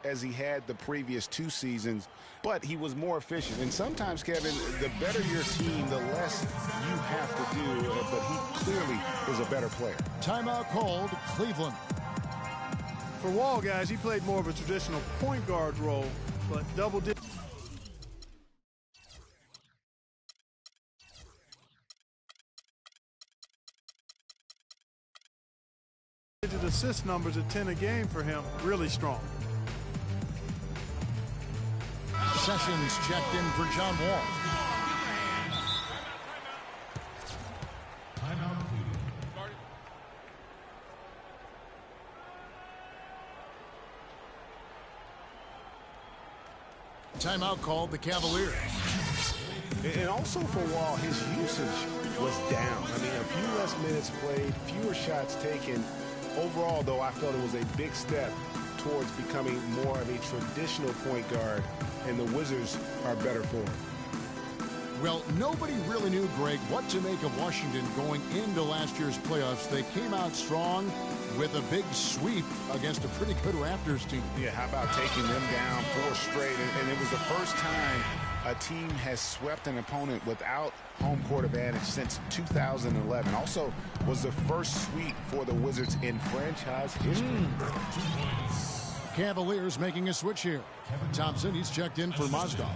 as he had the previous 2 seasons, but he was more efficient. And sometimes, Kevin, the better your team, the less you have to do, but he clearly is a better player. Timeout called, Cleveland. For Wall, guys, he played more of a traditional point guard role, but double-digit assist numbers at 10 a game for him, really strong. Sessions checked in for John Wall. Timeout called the Cavaliers. And also for Wall, his usage was down. I mean, a few less minutes played, fewer shots taken. Overall, though, I felt it was a big step towards becoming more of a traditional point guard, and the Wizards are better for him. Well, nobody really knew, Greg, what to make of Washington going into last year's playoffs. They came out strong with a big sweep against a pretty good Raptors team. Yeah, how about taking them down 4 straight? And it was the first time a team has swept an opponent without home court advantage since 2011. Also was the first sweep for the Wizards in franchise history. Cavaliers making a switch here. Thompson, he's checked in for Mozgov.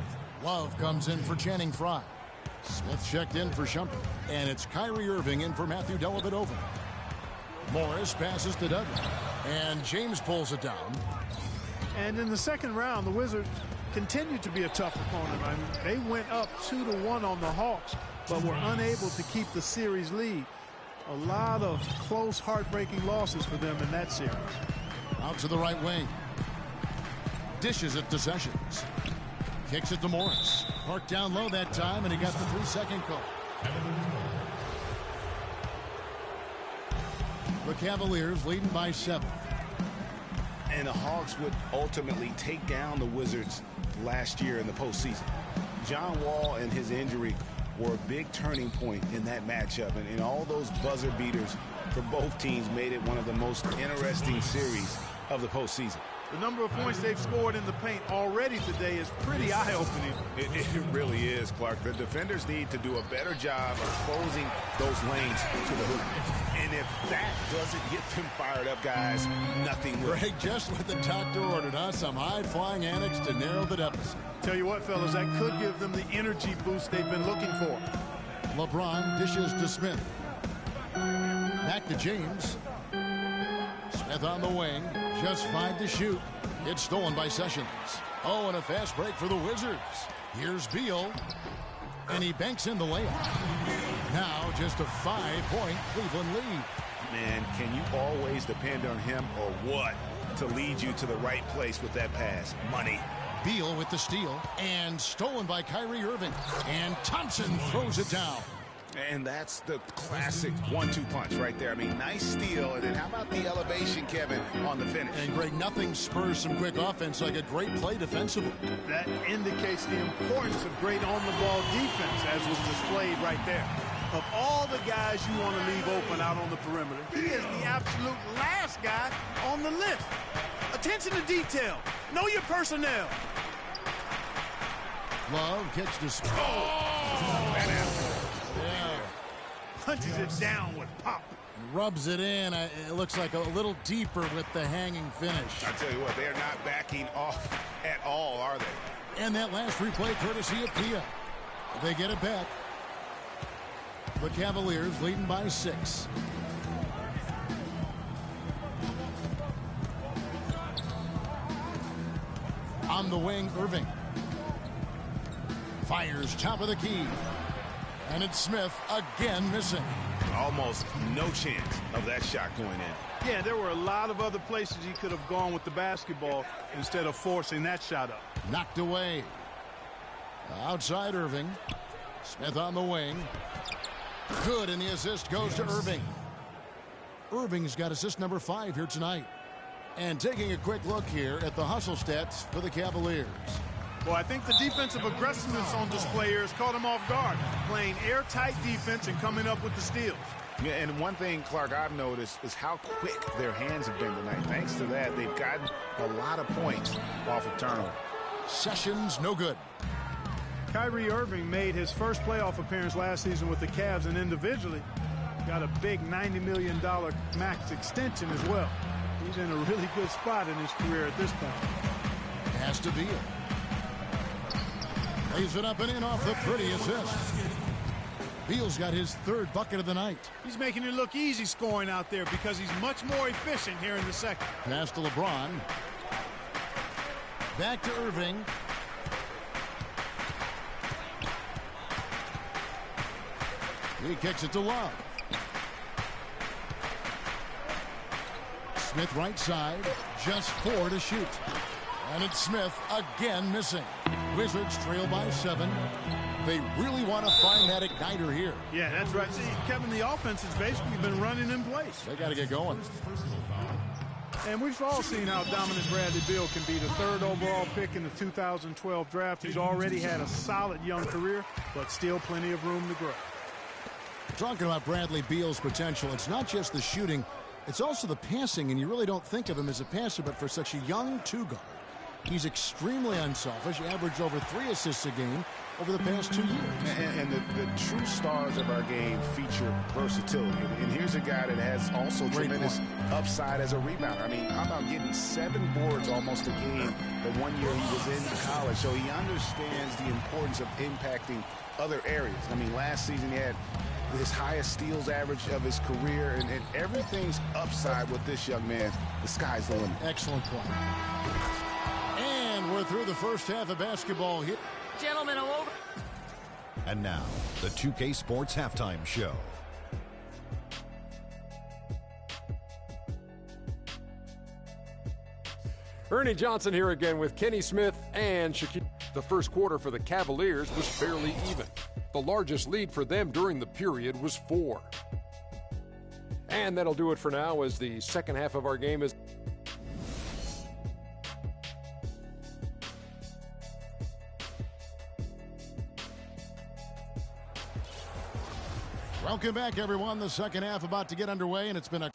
Love comes in for Channing Frye. Smith checked in for Shumpert. And it's Kyrie Irving in for Matthew Dellavedova. Morris passes to Dudley. And James pulls it down. And in the second round, the Wizards continued to be a tough opponent. I mean, they went up 2-1 on the Hawks, but were unable to keep the series lead. A lot of close, heartbreaking losses for them in that series. Out to the right wing. Dishes it to Sessions. Kicks it to Morris. Marked down low that time, and he got the 3-second call. The Cavaliers leading by 7. And the Hawks would ultimately take down the Wizards last year in the postseason. John Wall and his injury were a big turning point in that matchup, and all those buzzer beaters for both teams made it one of the most interesting series of the postseason. The number of points they've scored in the paint already today is pretty eye-opening. It really is, Clark. The defenders need to do a better job of closing those lanes to the hoop. And if that doesn't get them fired up, guys, nothing will. Greg, just what the doctor ordered, huh? Some high-flying annex to narrow the deficit. Tell you what, fellas, that could give them the energy boost they've been looking for. LeBron dishes to Smith. Back to James. Smith on the wing. Just 5 to shoot. It's stolen by Sessions. Oh, and a fast break for the Wizards. Here's Beal. And he banks in the layup. Now just a 5-point Cleveland lead. Man, can you always depend on him or what to lead you to the right place with that pass? Money. Beal with the steal. And stolen by Kyrie Irving. And Thompson throws it down. And that's the classic 1-2 punch right there. I mean, nice steal. And then how about the elevation, Kevin, on the finish? And, Greg, nothing spurs some quick offense like a great play defensively. That indicates the importance of great on-the-ball defense, as was displayed right there. Of all the guys you want to leave open out on the perimeter, he is the absolute last guy on the list. Attention to detail. Know your personnel. Love kicks to Smith. Punches it down with pop. Rubs it in. It looks like a little deeper with the hanging finish. I tell you what, they're not backing off at all, are they? And that last replay courtesy of Pia. They get it back. The Cavaliers leading by 6. On the wing, Irving. Fires top of the key. And it's Smith again missing. Almost no chance of that shot going in. Yeah, there were a lot of other places he could have gone with the basketball instead of forcing that shot up. Knocked away. Outside Irving. Smith on the wing. Good, and the assist goes to Irving. Irving's got assist number 5 here tonight. And taking a quick look here at the hustle stats for the Cavaliers. Well, I think the defensive aggressiveness on display here has caught him off guard, playing airtight defense and coming up with the steals. Yeah, and one thing, Clark, I've noticed is how quick their hands have been tonight. Thanks to that, they've gotten a lot of points off of turnover. Sessions, no good. Kyrie Irving made his first playoff appearance last season with the Cavs, and individually got a big $90 million max extension as well. He's in a really good spot in his career at this point. Has to be it. Lays it up and in off the pretty assist. Beal's got his third bucket of the night. He's making it look easy scoring out there because he's much more efficient here in the second. Pass to LeBron. Back to Irving. He kicks it to Love. Smith right side. Just 4 to shoot. And it's Smith again missing. Wizards trail by 7. They really want to find that igniter here. Yeah, that's right. See, Kevin, the offense has basically been running in place. They got to get going. And we've all seen how dominant Bradley Beal can be. The 3rd overall pick in the 2012 draft. He's already had a solid young career, but still plenty of room to grow. Talking about Bradley Beal's potential, it's not just the shooting, it's also the passing, and you really don't think of him as a passer, but for such a young two-guard, he's extremely unselfish, averaged over 3 assists a game over the past 2 years. And the true stars of our game feature versatility. And here's a guy that has also tremendous upside as a rebounder. I mean, how about getting 7 boards almost a game the one year he was in college? So he understands the importance of impacting other areas. I mean, last season he had his highest steals average of his career, and everything's upside with this young man. The sky's the limit. Excellent point. And we're through the first half of basketball here. Gentlemen, I'm over. And now, the 2K Sports Halftime Show. Ernie Johnson here again with Kenny Smith and Shaquille. The first quarter for the Cavaliers was fairly even. The largest lead for them during the period was 4. And that'll do it for now as the second half of our game is. Welcome back, everyone. The second half about to get underway, and it's been a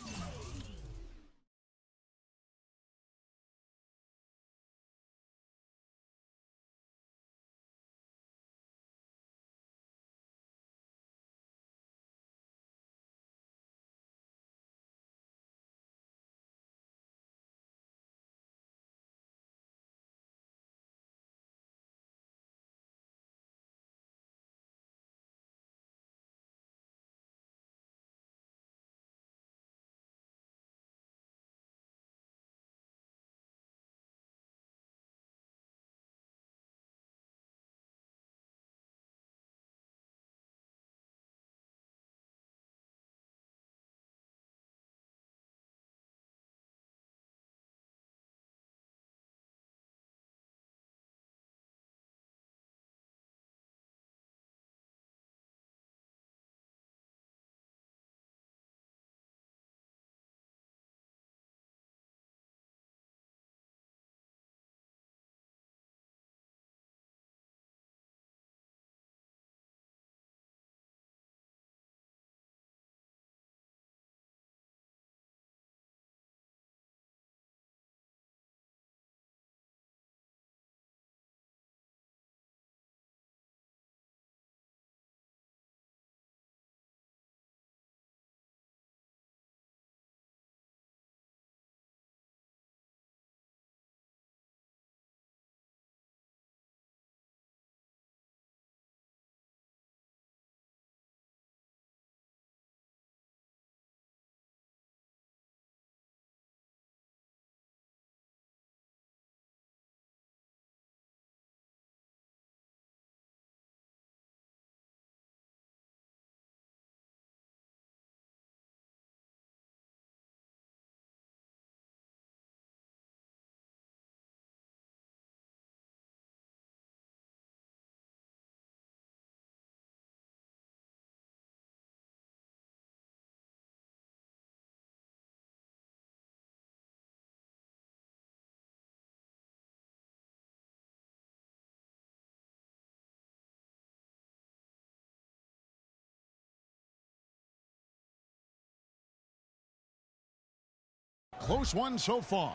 close one so far.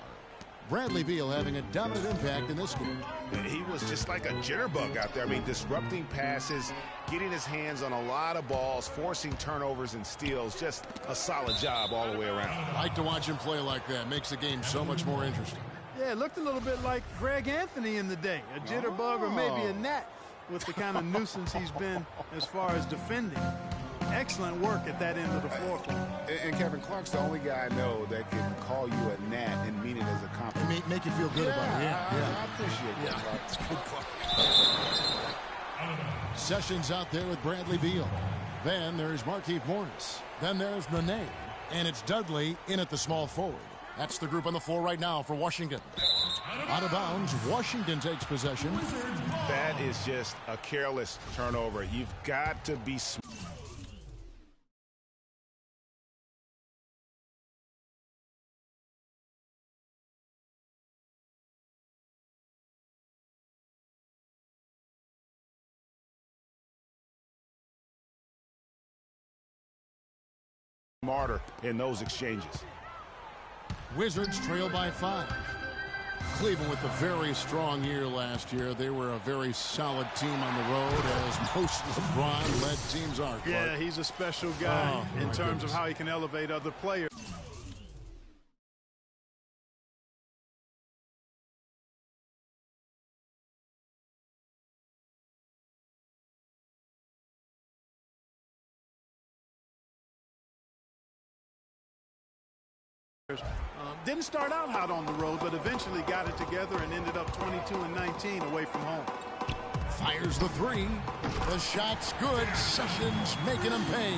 Bradley Beal having a dominant impact in this game. He was just like a jitterbug out there. I mean, disrupting passes, getting his hands on a lot of balls, forcing turnovers and steals. Just a solid job all the way around. Like to watch him play like that. Makes the game so much more interesting. Yeah, it looked a little bit like Greg Anthony in the day. A jitterbug or maybe a gnat with the kind of nuisance he's been as far as defending. Excellent work at that end of the floor. And Kevin Clark's the only guy I know that can call you a gnat and mean it as a compliment. Make you feel good about it. Yeah. I appreciate that, Clark. It's good, Clark. Sessions out there with Bradley Beal. Then there's Markieff Morris. Then there's Nene. And it's Dudley in at the small forward. That's the group on the floor right now for Washington. Out of bounds, Washington takes possession. That is just a careless turnover. You've got to be smarter in those exchanges. Wizards trail by 5. Cleveland with a very strong year last year. They were a very solid team on the road, as most LeBron-led teams are. Clark. Yeah, he's a special guy in terms of how he can elevate other players. Didn't start out hot on the road, but eventually got it together and ended up 22-19 away from home. Fires the 3. The shot's good. Sessions making him pay.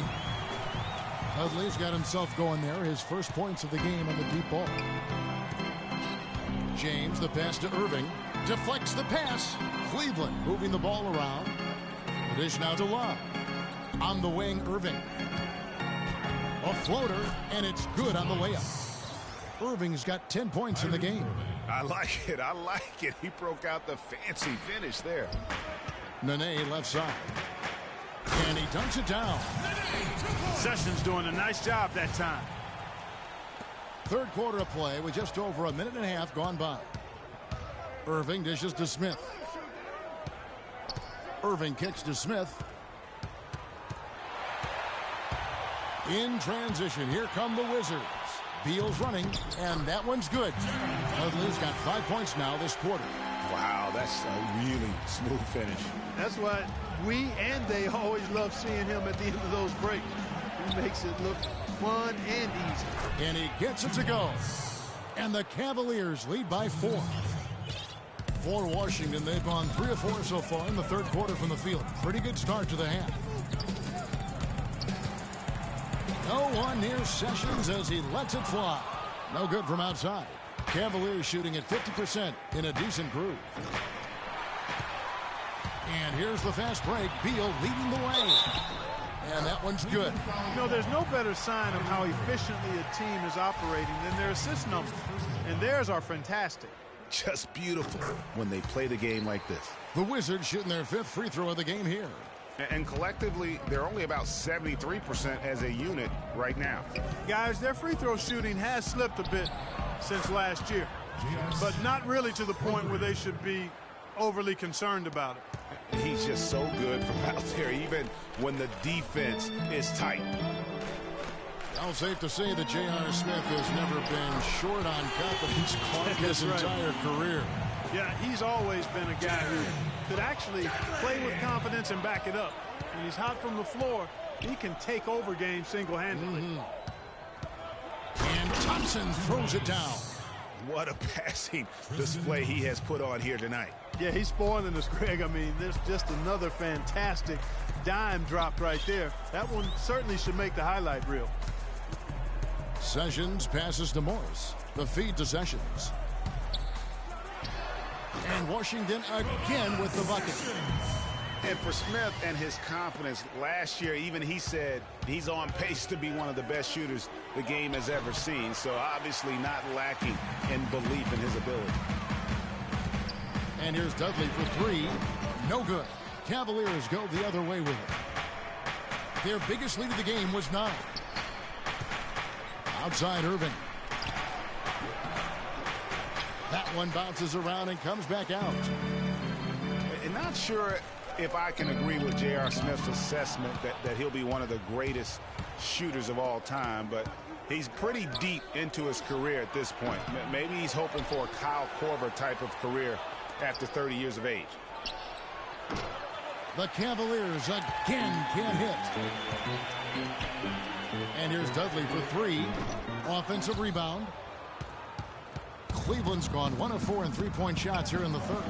Dudley's got himself going there. His first points of the game on the deep ball. James, the pass to Irving. Deflects the pass. Cleveland moving the ball around. The dish now to Love. On the wing, Irving. A floater, and it's good on the layup. Irving's got 10 points in the game. I like it. I like it. He broke out the fancy finish there. Nene left side. And he dunks it down. Sessions doing a nice job that time. Third quarter of play with just over a minute and a half gone by. Irving dishes to Smith. Irving kicks to Smith. In transition, here come the Wizards. Beal's running, and that one's good. Dudley's got 5 points now this quarter. Wow, that's a really smooth finish. That's what we and they always love seeing him at the end of those breaks. He makes it look fun and easy. And he gets it to go. And the Cavaliers lead by 4. For Washington, they've gone 3 of 4 so far in the third quarter from the field. Pretty good start to the half. No one near Sessions as he lets it fly. No good from outside. Cavaliers shooting at 50% in a decent groove. And here's the fast break. Beal leading the way. And that one's good. You know, there's no better sign of how efficiently a team is operating than their assist numbers. And theirs are fantastic. Just beautiful when they play the game like this. The Wizards shooting their 5th free throw of the game here. And collectively, they're only about 73% as a unit right now. Guys, their free throw shooting has slipped a bit since last year, but not really to the point where they should be overly concerned about it. He's just so good from out there, even when the defense is tight. Well, safe to say that J.R. Smith has never been short on confidence his entire career. Yeah, he's always been a guy who could actually play with confidence and back it up. When he's hot from the floor, he can take over games single-handedly. And Thompson throws it down. What a passing display he has put on here tonight. Yeah, he's spoiling us, Greg. I mean, there's just another fantastic dime dropped right there. That one certainly should make the highlight reel. Sessions passes to Morris. The feed to Sessions. And Washington again with the bucket. And for Smith and his confidence, last year even he said he's on pace to be one of the best shooters the game has ever seen. So obviously not lacking in belief in his ability. And here's Dudley for 3. No good. Cavaliers go the other way with it. Their biggest lead of the game was 9. Outside Irving. That one bounces around and comes back out. And not sure if I can agree with J.R. Smith's assessment that he'll be one of the greatest shooters of all time, but he's pretty deep into his career at this point. Maybe he's hoping for a Kyle Korver type of career after 30 years of age. The Cavaliers again can't hit. And here's Dudley for three. Offensive rebound. Cleveland's gone 1 of 4 in three-point shots here in the third.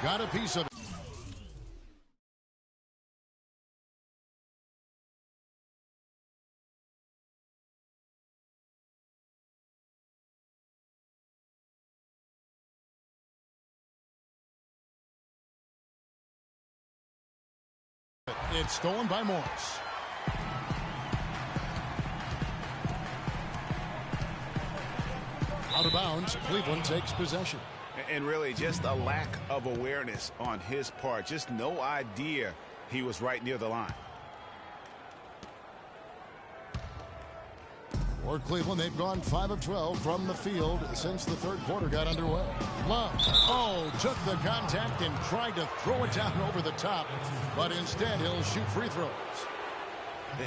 Got a piece of it. It's stolen by Morris. Out of bounds. Cleveland takes possession. And really just a lack of awareness on his part. Just no idea he was right near the line. For Cleveland, they've gone 5 of 12 from the field since the third quarter got underway. Love, took the contact and tried to throw it down over the top, but instead he'll shoot free throws.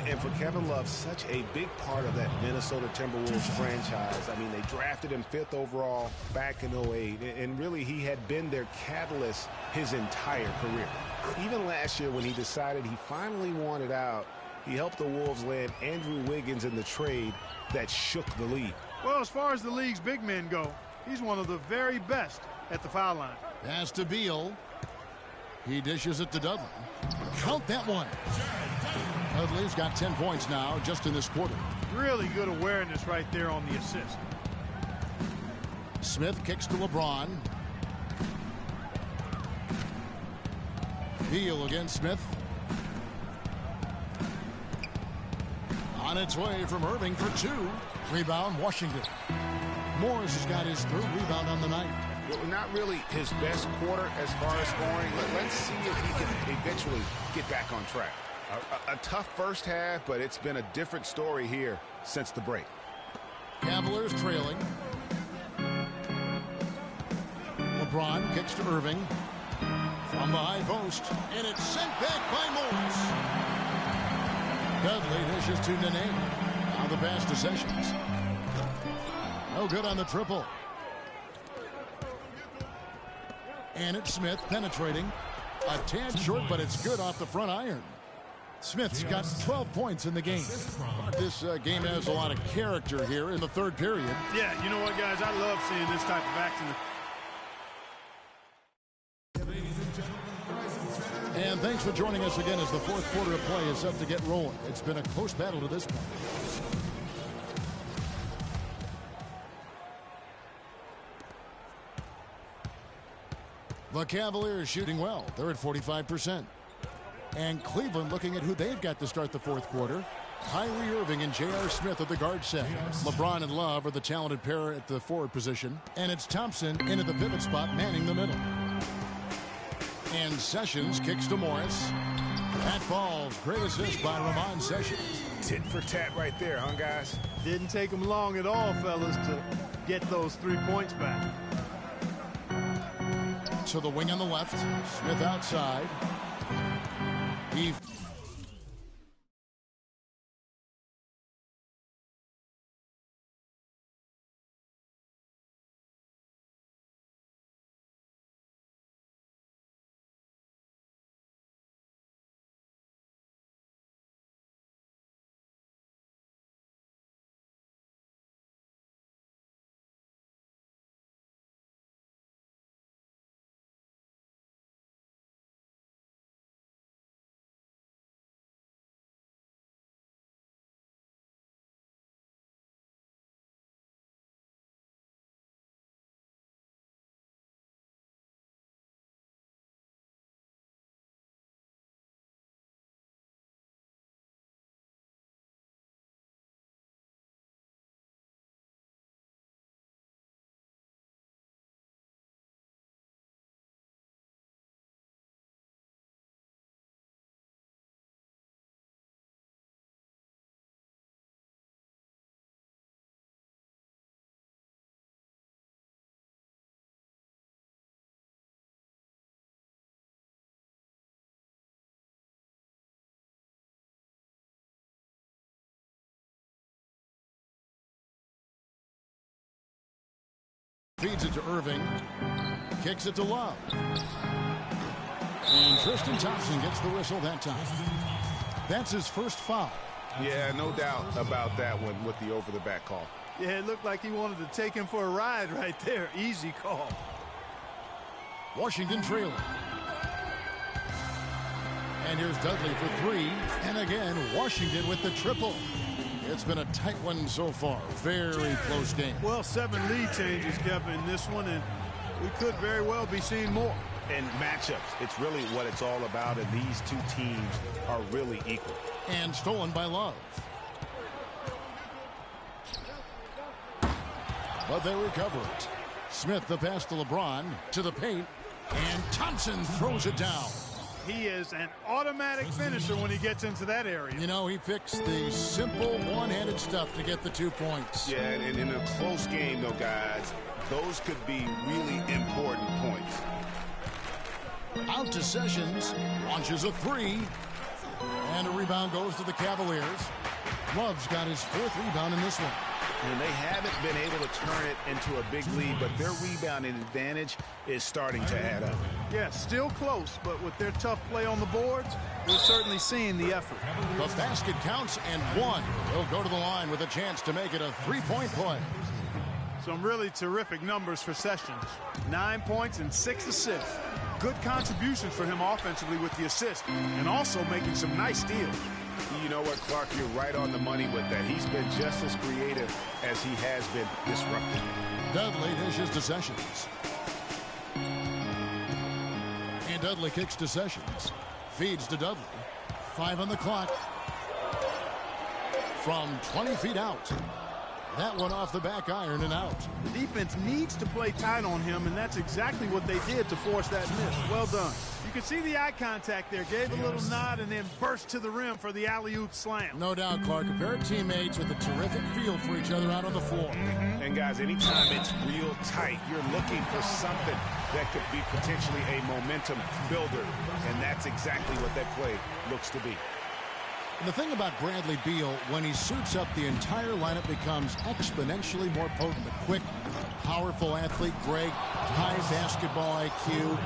And for Kevin Love, such a big part of that Minnesota Timberwolves franchise. I mean, they drafted him 5th overall back in 08, and really he had been their catalyst his entire career. Even last year when he decided he finally wanted out, he helped the Wolves land Andrew Wiggins in the trade that shook the league. Well, as far as the league's big men go, he's one of the very best at the foul line. Pass to Beal. He dishes it to Dudley. Count that one. Dudley's got 10 points now just in this quarter. Really good awareness right there on the assist. Smith kicks to LeBron. Beal against Smith. On its way from Irving for 2. Rebound, Washington. Morris has got his 3rd rebound on the night. Well, not really his best quarter as far as scoring. Let's see if he can eventually get back on track. A tough first half, but it's been a different story here since the break. Cavaliers trailing. LeBron kicks to Irving. From the high post, and it's sent back by Morris. Dudley dishes to Nene. Now the pass to Sessions. No good on the triple. And it's Smith penetrating. A tad short, but it's good off the front iron. Smith's got 12 points in the game. This game has a lot of character here in the third period. Yeah, you know what, guys? I love seeing this type of action. And thanks for joining us again as the fourth quarter of play is set to get rolling. It's been a close battle to this point. The Cavaliers shooting well. They're at 45%. And Cleveland looking at who they've got to start the fourth quarter. Kyrie Irving and J.R. Smith at the guard set. LeBron and Love are the talented pair at the forward position. And it's Thompson into the pivot spot, manning the middle. And Sessions kicks to Morris. Pat Ball's great assist by Ramon Sessions. Tit for tat right there, huh, guys? Didn't take them long at all, fellas, to get those 3 points back. To the wing on the left. Smith outside. He feeds it to Irving. Kicks it to Love. And Tristan Thompson gets the whistle that time. That's his first foul. Yeah, no doubt about that one with the over-the-back call. Yeah, it looked like he wanted to take him for a ride right there. Easy call. Washington trailing. And here's Dudley for three. And again, Washington with the triple. It's been a tight one so far. Very close game. Well, 7 lead changes, Kevin, in this one, and we could very well be seeing more. And matchups, it's really what it's all about, and these two teams are really equal. And stolen by Love. But they recover it. Smith the pass to LeBron, to the paint, and Thompson throws it down. He is an automatic finisher when he gets into that area. You know, he picks the simple one-handed stuff to get the 2 points. Yeah, and in a close game, though, guys, those could be really important points. Out to Sessions, launches a three, and a rebound goes to the Cavaliers. Love's got his 4th rebound in this one. And they haven't been able to turn it into a big lead, but their rebounding advantage is starting to add up. Yeah, still close, but with their tough play on the boards, we're certainly seeing the effort. The basket counts and one. He'll go to the line with a chance to make it a 3-point play. Some really terrific numbers for Sessions. 9 points and 6 assists. Good contributions for him offensively with the assist, and also making some nice steals. You know what, Clark, you're right on the money with that. He's been just as creative as he has been disruptive. Dudley dishes to Sessions. And Dudley kicks to Sessions. Feeds to Dudley. 5 on the clock. From 20 feet out. That one off the back iron and out. The defense needs to play tight on him, and that's exactly what they did to force that miss. Well done. You can see the eye contact there. Gave a little nod and then burst to the rim for the alley-oop slam. No doubt, Clark. A pair of teammates with a terrific feel for each other out on the floor. And, guys, anytime it's real tight, you're looking for something that could be potentially a momentum builder, and that's exactly what that play looks to be. And the thing about Bradley Beal, when he suits up, the entire lineup becomes exponentially more potent. A quick, powerful athlete. Greg, high basketball IQ.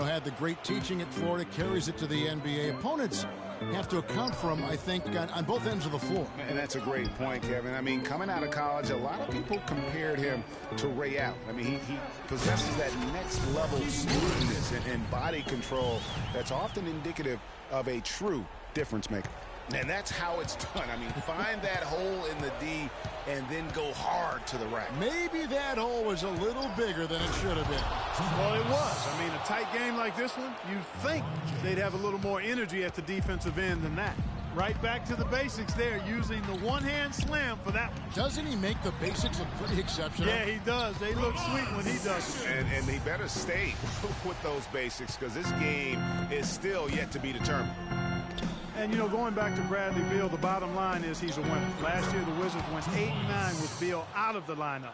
Had the great teaching at Florida, carries it to the NBA. Opponents have to account for him, I think, on both ends of the floor. And that's a great point, Kevin. I mean, coming out of college, a lot of people compared him to Ray Allen. I mean, he possesses that next level smoothness and body control that's often indicative of a true difference maker. And that's how it's done. I mean, find that hole in the D and then go hard to the rack. Maybe that hole was a little bigger than it should have been. Well, it was. I mean, a tight game like this one, you'd think they'd have a little more energy at the defensive end than that. Right back to the basics there, using the one-hand slam for that one. Doesn't he make the basics look pretty exceptional? Yeah, he does. They look sweet when he does it. And he better stay with those basics, because this game is still yet to be determined. And, going back to Bradley Beal, the bottom line is he's a winner. Last year, the Wizards went 8-9 with Beal out of the lineup.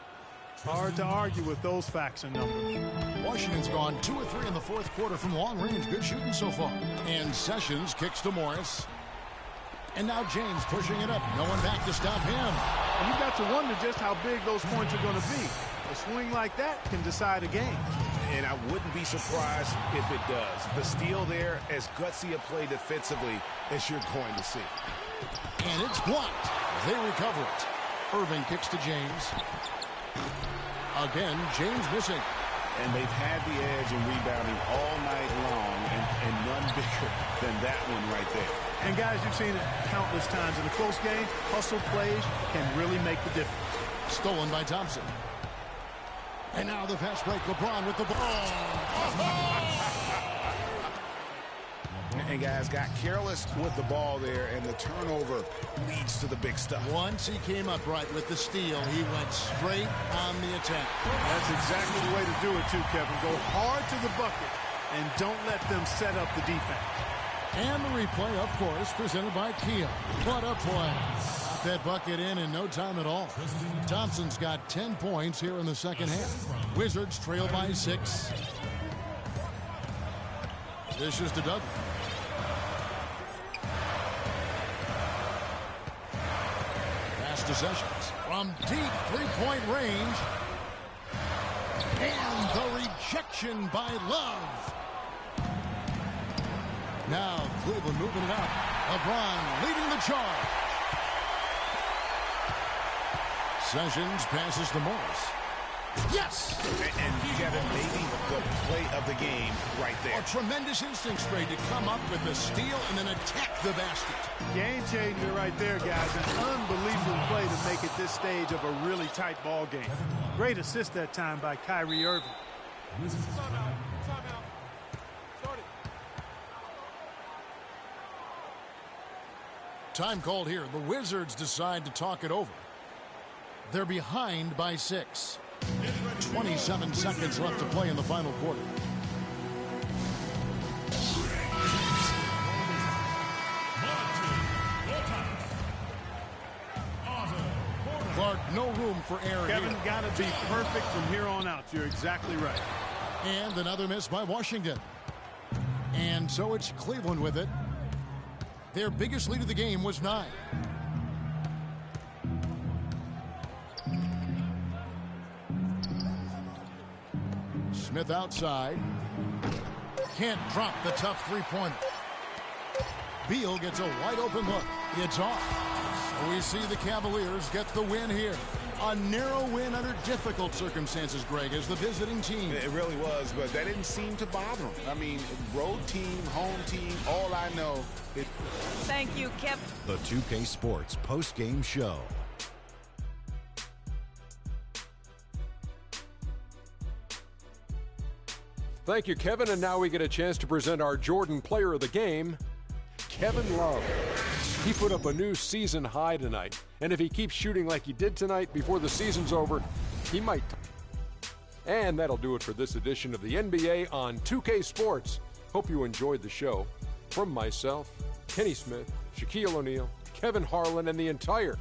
Hard to argue with those facts and numbers. Washington's gone 2 or 3 in the 4th quarter from long range. Good shooting so far. And Sessions kicks to Morris. And now James pushing it up. No one back to stop him. And you've got to wonder just how big those points are going to be. A swing like that can decide a game. And I wouldn't be surprised if it does. The steal there, as gutsy a play defensively as you're going to see. And it's blocked. They recover it. Irving kicks to James. Again, James missing. And they've had the edge in rebounding all night long, and none bigger than that one right there. And guys, you've seen it countless times in a close game. Hustle plays can really make the difference. Stolen by Thompson. And now the fast break. LeBron with the ball. And guys got careless with the ball there, and the turnover leads to the big stuff. Once he came up right with the steal, he went straight on the attack. That's exactly the way to do it too, Kevin. Go hard to the bucket and don't let them set up the defense. And the replay, of course, presented by Kia. What a play. Got that bucket in no time at all. Thompson's got 10 points here in the second half. Wizards trail by 6. This is to Dudley. Pass to Sessions. From deep 3-point range. And the rejection by Love. Now Cleveland moving it up. LeBron leading the charge. Sessions passes to Morris. Yes! And you got maybe the play of the game right there. A tremendous instincts grade to come up with the steal and then attack the basket. Game changer right there, guys. An unbelievable play to make it this stage of a really tight ball game. Great assist that time by Kyrie Irving. Time called here. The Wizards decide to talk it over. They're behind by 6. 27 seconds left to play in the final quarter. Clark, no room for error Kevin, here. got to be perfect from here on out. You're exactly right. And another miss by Washington. And so it's Cleveland with it. Their biggest lead of the game was 9. Smith outside. Can't drop the tough three-pointer. Beal gets a wide open look. It's off. So we see the Cavaliers get the win here. A narrow win under difficult circumstances, Greg, as the visiting team. It really was, but that didn't seem to bother them. I mean, road team, home team, all I know is... Thank you, Kip. The 2K Sports post-game show. Thank you, Kevin. And now we get a chance to present our Jordan Player of the Game, Kevin Love. He put up a new season high tonight. And if he keeps shooting like he did tonight before the season's over, he might. And that'll do it for this edition of the NBA on 2K Sports. Hope you enjoyed the show. From myself, Kenny Smith, Shaquille O'Neal, Kevin Harlan, and the entire